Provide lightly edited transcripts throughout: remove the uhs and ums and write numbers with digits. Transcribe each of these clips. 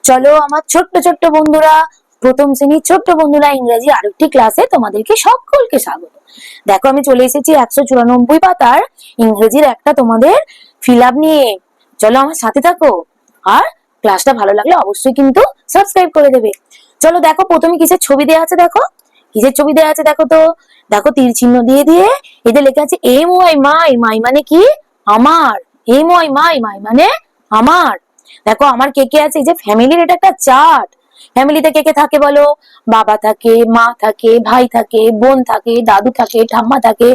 চলো আমার ছোট্ট ছোট্ট বন্ধুরা, প্রথম শ্রেণীর ছোট্ট বন্ধুরা, ইংরেজি আরেকটি ক্লাসে তোমাদেরকে সকলকে স্বাগত। দেখো আমি চলে এসেছি 194 পাতার ইংরেজির একটা তোমাদের ফিল আপ নিয়ে। চলো আমার সাথে থাকো, আর ক্লাসটা ভালো লাগলে অবশ্যই কিন্তু সাবস্ক্রাইব করে দেবে। চলো দেখো প্রথমে কিসের ছবি দেওয়া আছে, দেখো কিসের ছবি দেওয়া আছে, দেখো তো। দেখো তীর চিহ্ন দিয়ে দিয়ে এতে লেখা আছে এম ওয়াই, মাই। মাই মানে কি? আমার। এম ওয়াই, মাই। মাই মানে আমার। দেখো আমার কে কে আছে, এই যে ফ্যামিলির এটা একটা চার্ট। ফ্যামিলিতে কে কে থাকে বলো? বাবা থাকে, মা থাকে, ভাই থাকে, বোন থাকে, দাদু থাকে, ঠাম্মা থাকে,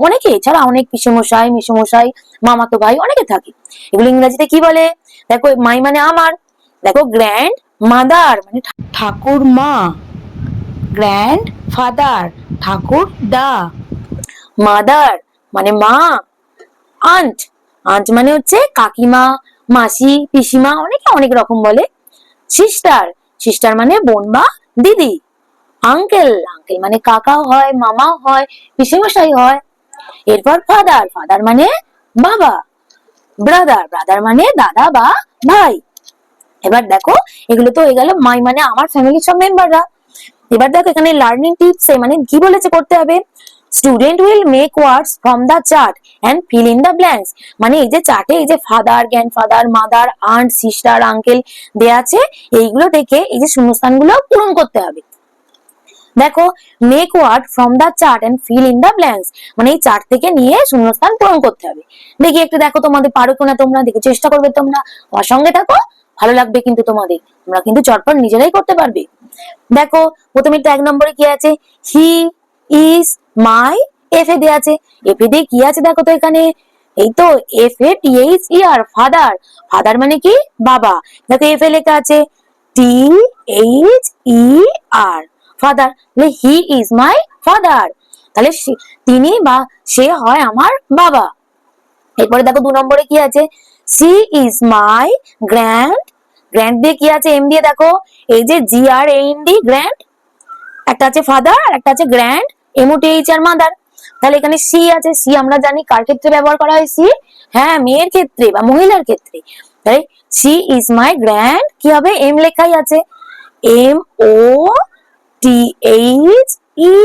অনেকে, এছাড়া অনেক পিসেমশাই, মেসোমশাই, মামাতো ভাই অনেকে থাকে। এগুলো ইংরেজিতে কি বলে? দেখো মাই মানে আমার। দেখো গ্র্যান্ড মাদার মানে ঠাকুর মা। গ্র্যান্ড ফাদার ঠাকুর দা। মাদার মানে মা। আন্ট, আন্ট মানে হচ্ছে কাকিমা, মাসি, পিসিমা, অনেকে অনেক রকম বলে। সিস্টার, সিস্টার মানে বোন বা দিদি। আঙ্কেল, আঙ্কেল মানে কাকাও হয়, মামাও হয়, পিসেমশাই হয়। এরপর ফাদার, ফাদার মানে বাবা। ব্রাদার, ব্রাদার মানে দাদা বা ভাই। এবার দেখো এগুলো তো হয়ে গেল মাই মানে আমার ফ্যামিলির সব মেম্বাররা। এবার দেখো এখানে লার্নিং টিপস মানে কি বলেছে করতে হবে। Student will make words from the chart and fill in the blanks. মানে এই যে চার্টে এই যে father, grandfather, mother, aunt, sister, uncle দেয়া আছে, এইগুলো দেখে এই যে শূন্যস্থানগুলো পূরণ করতে হবে। দেখো make word from the chart and fill in the blanks, মানে এই চার্ট থেকে নিয়ে শূন্যস্থান পূরণ করতে হবে। দেখি একটু দেখো তোমাদের পারো কিনা, তোমরা দেখে চেষ্টা করবে, তোমরা আমার সঙ্গে থাকো, ভালো লাগবে কিন্তু তোমাদের, তোমরা কিন্তু চটপট নিজেরাই করতে পারবে। দেখো প্রথমে 1 নম্বরে কি আছে, হি ইজ মাই। এফ এ দেয়া আছে, এফ এ দিয়ে কি আছে দেখো তো এখানে, এই তো F A T H E R, father. Father মানে কি? বাবা। দেখো এফ এ লেখা আছে T H E R, father. He is my father, তাহলে তিনি বা সে হয় আমার বাবা। এরপরে দেখো 2 নম্বরে কি আছে, C is my grand. Grand দিয়ে কি আছে, এম দিয়ে দেখো এই যে G R A N D, grand. একটা আছে ফাদার আর একটা আছে grand, M O T H R mother. তাহলে এখানে সি আছে, সি আমরা জানি কার ক্ষেত্রে ব্যবহার করা হয়, সি হ্যাঁ মেয়ের ক্ষেত্রে বা মহিলার ক্ষেত্রে। তাই সি ইজ মাই গ্র্যান্ড, কি হবে, এম লেখাই আছে, M O T H E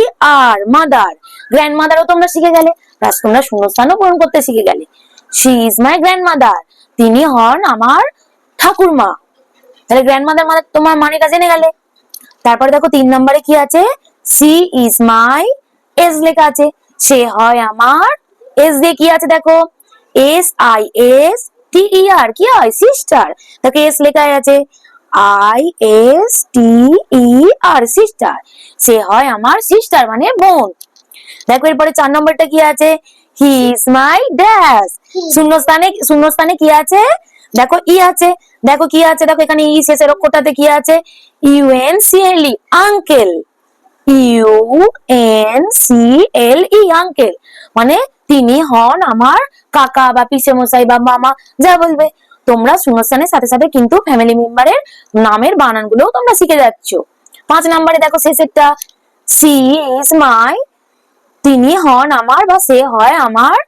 R, mother. Grand মাদারও তোমরা শিখে গেলে, প্লাস তোমরা শূন্যস্থানও পূরণ করতে শিখে গেলে। She is my grand mother, তিনি হন আমার ঠাকুরমা। তাহলে গ্র্যান্ড মাদার মানে তোমার মানেটা জেনে গেলে। তারপরে দেখো 3 নম্বরে কি আছে, সি ইজ মাই, এস লেখা আছে, সে হয় আমার। এস দিয়ে কি আছে দেখো, S I S T E R, কি হয়, সিস্টার। দেখো এস লেখা আছে I S T E R, sister. সে হয় আমার সিস্টার মানে বোন। দেখো এরপরে 4 নম্বরটা কি আছে, হি ইজ মাই ড্যাশ। শূন্যস্থানে, শূন্যস্থানে কি আছে দেখো, ই আছে। দেখো কি আছে, দেখো এখানে ই শেষের অক্ষরটাতে কি আছে, U N C L E, uncle. U N C L E, uncle মানে তিনি হন আমার কাকা বা পিসে মশাই বা মামা, যা বলবে। তোমরা শূন্যস্থানের সাথে সাথে কিন্তু ফ্যামিলি মেম্বারের নামের বানানগুলোও তোমরা শিখে যাচ্ছ। 5 নম্বরে দেখো শেষেরটা, সি ইজ মাই, তিনি হন আমার বা সে হয় আমার।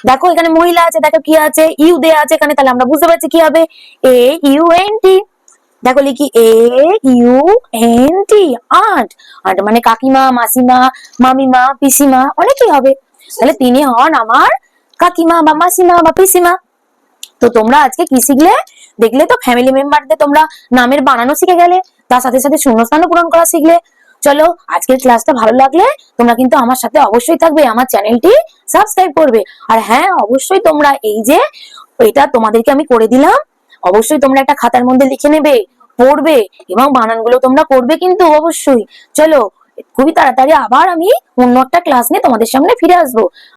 দেখো এখানে মহিলা আছে, দেখো কি আছে, ইউ দেয়া আছে এখানে, তাহলে আমরা বুঝতে পারছি কি হবে, এ ইউ এন টি। দেখো লিখি A U N T, aunt. Aunt মানে কাকিমা, মাসিমা, মামিমা, পিসিমা, অনেকেই হবে। তাহলে তিনি হন আমার কাকিমা বা মাসিমা বা পিসিমা। তো তোমরা আজকে কি শিখলে দেখলে তো, ফ্যামিলি মেম্বারদের তোমরা নামের বানানো শিখে গেলে, তার সাথে সাথে শূন্যস্থানও পূরণ করা শিখলে। চলো আজকের ক্লাসটা ভালো লাগলে তোমরা কিন্তু আমার সাথে অবশ্যই থাকবে, আমার চ্যানেলটি সাবস্ক্রাইব করবে। আর হ্যাঁ অবশ্যই তোমরা এই যে এটা তোমাদেরকে আমি করে দিলাম, অবশ্যই তোমরা একটা খাতার মধ্যে লিখে নেবে, পড়বে এবং বানানগুলো তোমরা করবে কিন্তু অবশ্যই। চলো খুবই তাড়াতাড়ি আবার আমি অন্য একটা ক্লাস নিয়ে তোমাদের সামনে ফিরে আসবো।